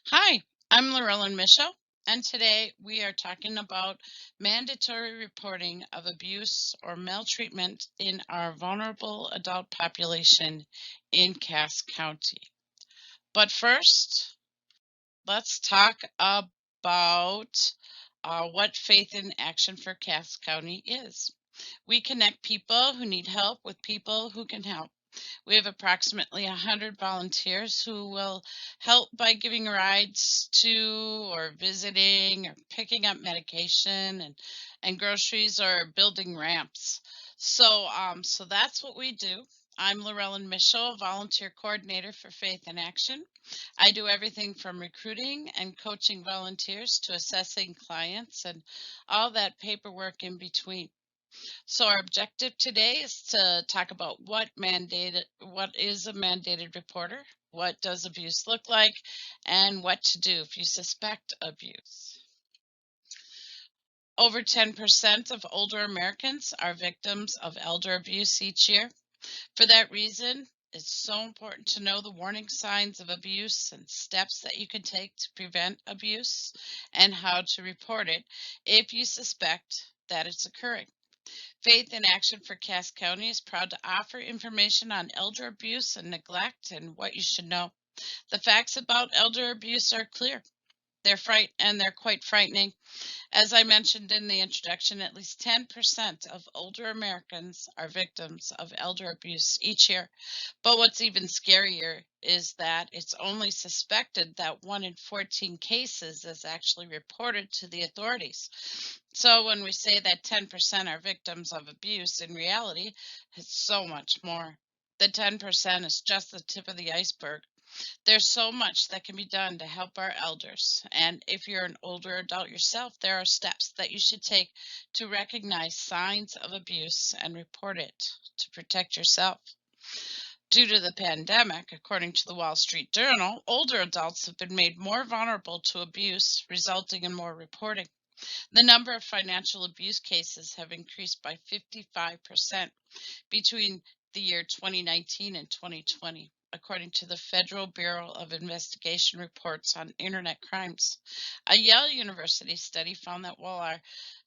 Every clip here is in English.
Hi, I'm Laurelyn Michaud, and today we are talking about mandatory reporting of abuse or maltreatment in our vulnerable adult population in Cass County. But first, let's talk about what Faith in Action for Cass County is. We connect people who need help with people who can help. We have approximately 100 volunteers who will help by giving rides to or visiting or picking up medication and groceries or building ramps. So that's what we do. I'm Laurelyn Michaud, volunteer coordinator for Faith in Action. I do everything from recruiting and coaching volunteers to assessing clients and all that paperwork in between. So our objective today is to talk about what is a mandated reporter, what does abuse look like, and what to do if you suspect abuse. Over 10% of older Americans are victims of elder abuse each year. For that reason, it's so important to know the warning signs of abuse and steps that you can take to prevent abuse and how to report it if you suspect that it's occurring. Faith in Action for Cass County is proud to offer information on elder abuse and neglect and what you should know. The facts about elder abuse are clear. They're quite frightening. As I mentioned in the introduction, at least 10% of older Americans are victims of elder abuse each year. But what's even scarier is that it's only suspected that 1 in 14 cases is actually reported to the authorities. So when we say that 10% are victims of abuse, in reality, it's so much more. The 10% is just the tip of the iceberg. There's so much that can be done to help our elders. And if you're an older adult yourself, there are steps that you should take to recognize signs of abuse and report it to protect yourself. Due to the pandemic, according to the Wall Street Journal, older adults have been made more vulnerable to abuse, resulting in more reporting. The number of financial abuse cases have increased by 55% between the year 2019 and 2020, according to the Federal Bureau of Investigation reports on internet crimes. A Yale University study found that while our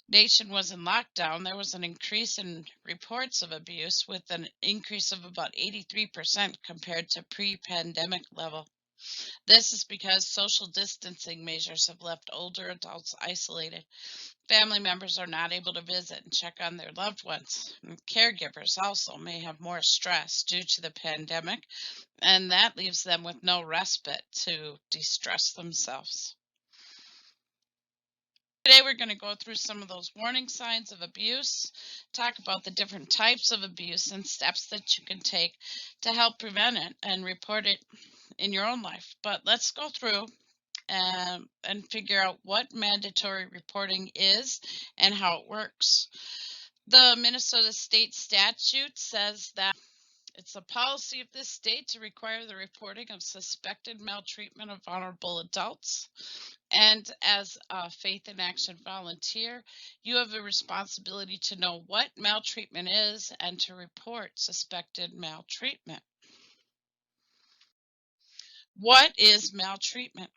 nation was in lockdown, there was an increase in reports of abuse with an increase of about 83% compared to pre-pandemic level. This is because social distancing measures have left older adults isolated. Family members are not able to visit and check on their loved ones. And caregivers also may have more stress due to the pandemic, and that leaves them with no respite to de stress themselves. Today, we're going to go through some of those warning signs of abuse, talk about the different types of abuse, and steps that you can take to help prevent it and report it in your own life. But let's go through and figure out what mandatory reporting is and how it works. The Minnesota state statute says that it's a policy of this state to require the reporting of suspected maltreatment of vulnerable adults. And as a Faith in Action volunteer, you have a responsibility to know what maltreatment is and to report suspected maltreatment. What is maltreatment?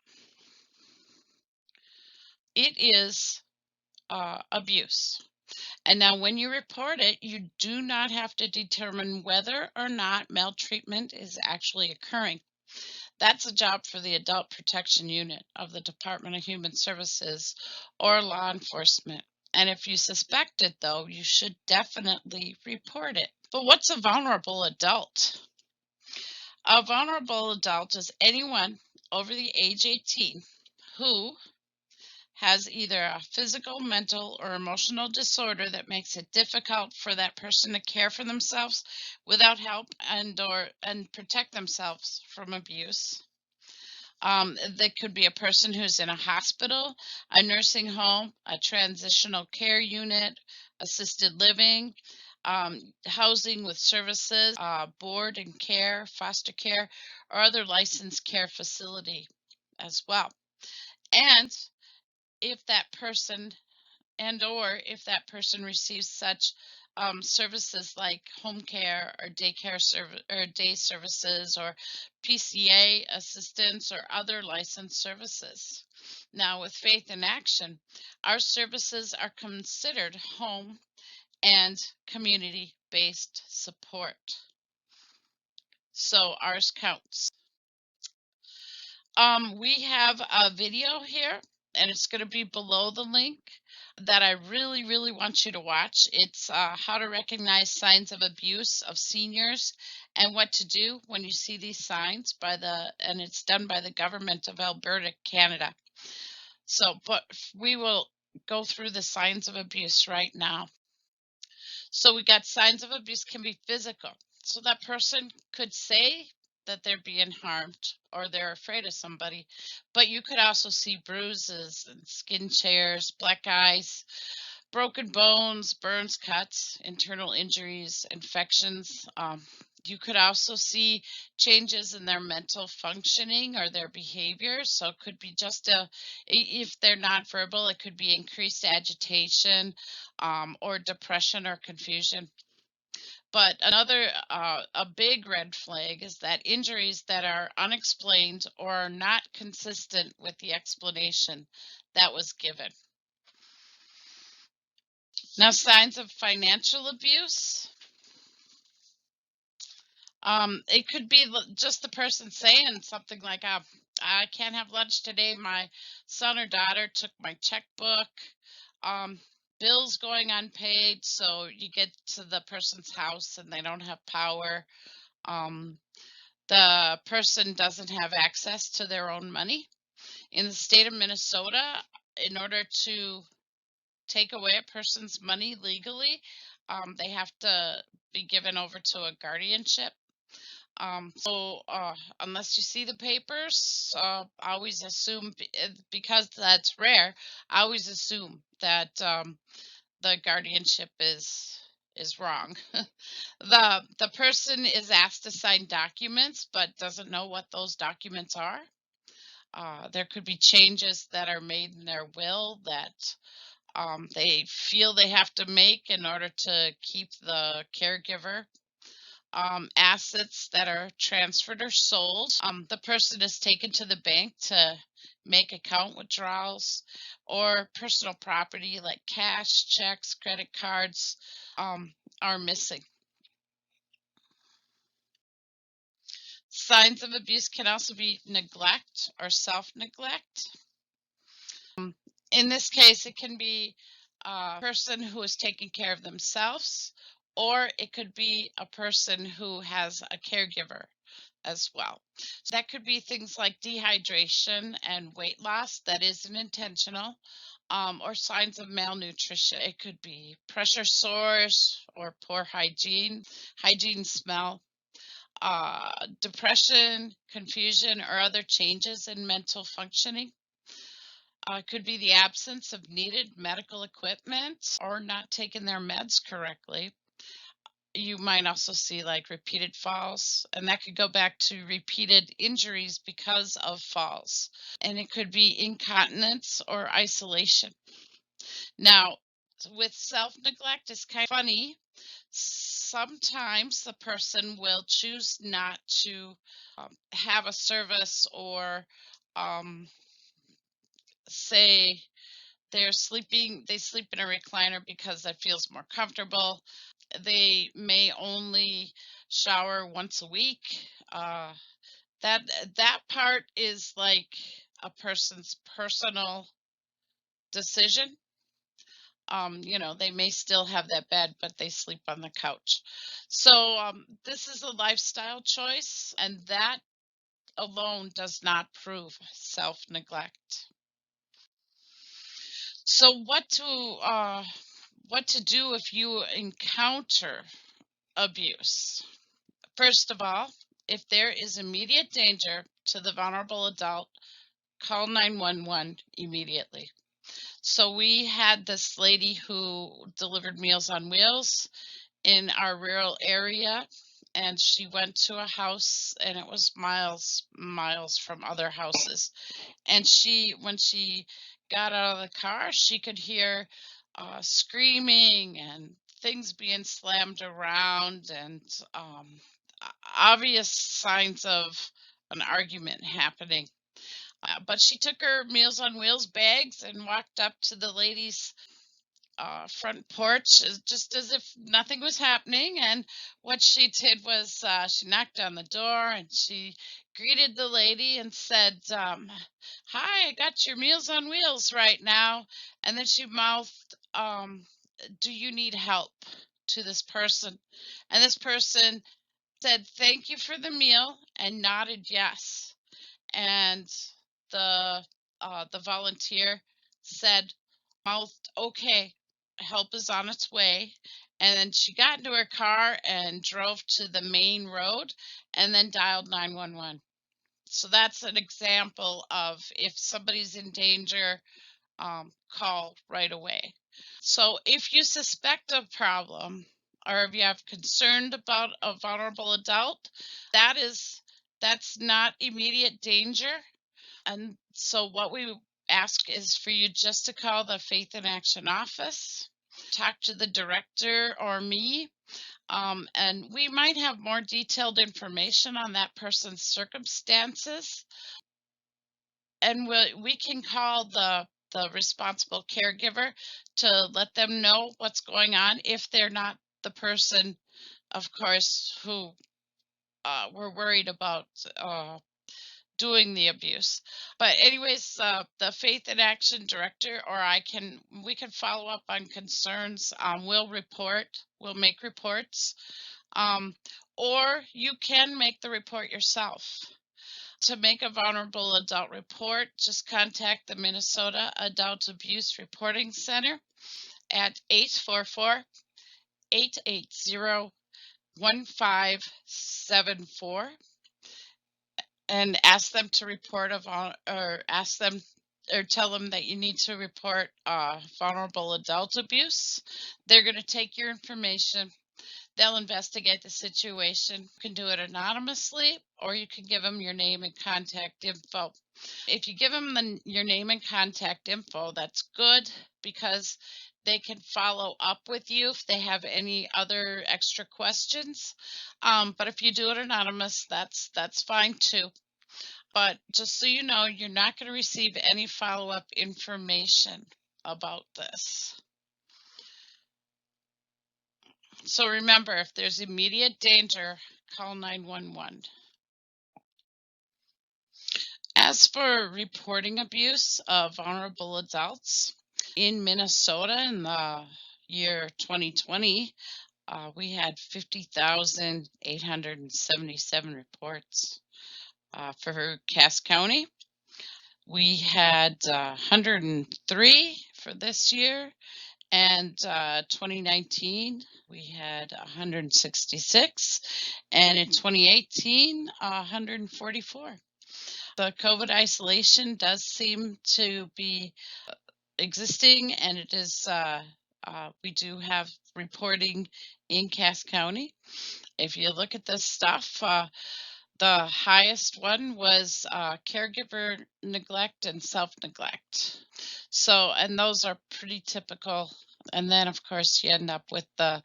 It is abuse. And now, when you report it, you do not have to determine whether or not maltreatment is actually occurring. That's a job for the Adult Protection Unit of the Department of Human Services or law enforcement. And if you suspect it, though, you should definitely report it. But what's a vulnerable adult? A vulnerable adult is anyone over the age 18 who has either a physical, mental, or emotional disorder that makes it difficult for that person to care for themselves without help and protect themselves from abuse. That could be a person who's in a hospital, a nursing home, a transitional care unit, assisted living, housing with services, board and care, foster care, or other licensed care facility as well. And if that person if that person receives such services like home care or daycare service or day services or PCA assistance or other licensed services. Now, with Faith in Action, our services are considered home and community based support. So ours counts. We have a video here, and it's going to be below the link that I really, really want you to watch. It's how to recognize signs of abuse of seniors and what to do when you see these signs and it's done by the government of Alberta, Canada. So, but we will go through the signs of abuse right now. So we got signs of abuse can be physical. So that person could say that they're being harmed or they're afraid of somebody, but you could also see bruises and skin tears, black eyes, broken bones, burns, cuts, internal injuries, infections. You could also see changes in their mental functioning or their behavior. So it could be if they're nonverbal, it could be increased agitation or depression or confusion. But a big red flag is that injuries that are unexplained or are not consistent with the explanation that was given. Now, signs of financial abuse. It could be just the person saying something like, I can't have lunch today. My son or daughter took my checkbook. Um, bills going unpaid. So you get to the person's house and they don't have power. The person doesn't have access to their own money. In the state of Minnesota, in order to take away a person's money legally, they have to be given over to a guardianship. Unless you see the papers, I always assume, because that's rare, I always assume that the guardianship is wrong. The person is asked to sign documents, but doesn't know what those documents are. There could be changes that are made in their will that they feel they have to make in order to keep the caregiver. Assets that are transferred or sold. The person is taken to the bank to make account withdrawals, or personal property like cash, checks, credit cards are missing. Signs of abuse can also be neglect or self-neglect. In this case, it can be a person who is taking care of themselves, or it could be a person who has a caregiver as well. So that could be things like dehydration and weight loss that isn't intentional, or signs of malnutrition. It could be pressure sores or poor hygiene smell, depression, confusion, or other changes in mental functioning. Could be the absence of needed medical equipment or not taking their meds correctly. You might also see like repeated falls, and that could go back to repeated injuries because of falls. And it could be incontinence or isolation. Now, with self neglect, it's kind of funny. Sometimes the person will choose not to have a service or say they sleep in a recliner because that feels more comfortable. They may only shower once a week. Uh, that part is like a person's personal decision. They may still have that bed, but they sleep on the couch. So this is a lifestyle choice, and that alone does not prove self-neglect. So what to do if you encounter abuse? First of all, if there is immediate danger to the vulnerable adult, call 911 immediately. So we had this lady who delivered Meals on Wheels in our rural area, and she went to a house, and it was miles from other houses. And when she got out of the car, she could hear screaming and things being slammed around and obvious signs of an argument happening. But she took her Meals on Wheels bags and walked up to the lady's front porch just as if nothing was happening. And what she did was she knocked on the door and she greeted the lady and said, "Hi, I got your Meals on Wheels right now." And then she mouthed, "Do you need help?" to this person. And this person said, "Thank you for the meal," and nodded yes. And the volunteer said, mouthed, "Okay, help is on its way." And then she got into her car and drove to the main road and then dialed 911. So that's an example of if somebody's in danger, call right away. So if you suspect a problem or if you have concern about a vulnerable adult, that is that's not immediate danger. And so what we ask is for you just to call the Faith in Action office, talk to the director or me, and we might have more detailed information on that person's circumstances. And we can call the responsible caregiver to let them know what's going on if they're not the person, of course, who we're worried about doing the abuse. But anyways, the Faith in Action director or we can follow up on concerns. We'll make reports, um, or you can make the report yourself. To make a vulnerable adult report, just contact the Minnesota Adult Abuse Reporting Center at 844-880-1574 and ask them to report or ask them or tell them that you need to report vulnerable adult abuse. They're going to take your information. They'll investigate the situation. You can do it anonymously, or you can give them your name and contact info. If you give them your name and contact info, that's good because they can follow up with you if they have any other extra questions. But if you do it anonymous, that's fine too. But just so you know, you're not going to receive any follow-up information about this. So remember, if there's immediate danger, call 911. As for reporting abuse of vulnerable adults, in Minnesota in the year 2020, we had 50,877 reports. For Cass County, we had 103 for this year, and 2019 we had 166, and in 2018 144. The COVID isolation does seem to be existing, and it is we do have reporting in Cass County. If you look at this stuff, the highest one was caregiver neglect and self-neglect. So, and those are pretty typical. And then, of course, you end up with the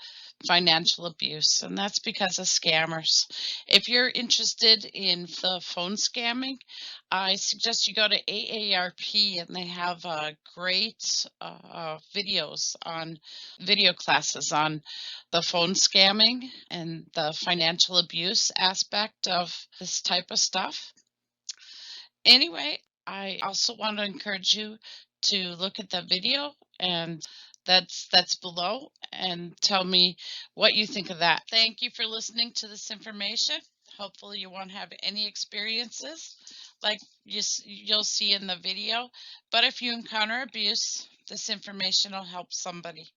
financial abuse, and that's because of scammers. If you're interested in the phone scamming, I suggest you go to AARP, and they have great videos on video classes on the phone scamming and the financial abuse aspect of this type of stuff. Anyway, I also want to encourage you to look at the video and that's below and tell me what you think of that. Thank you for listening to this information. Hopefully you won't have any experiences like you'll see in the video, but if you encounter abuse, this information will help somebody.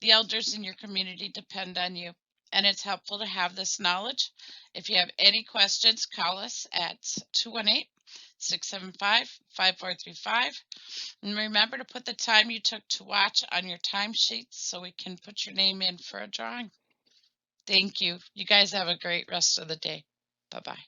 The elders in your community depend on you, and it's helpful to have this knowledge. If you have any questions, call us at 218-675-5435. And remember to put the time you took to watch on your timesheets so we can put your name in for a drawing. Thank you. You guys have a great rest of the day. Bye-bye.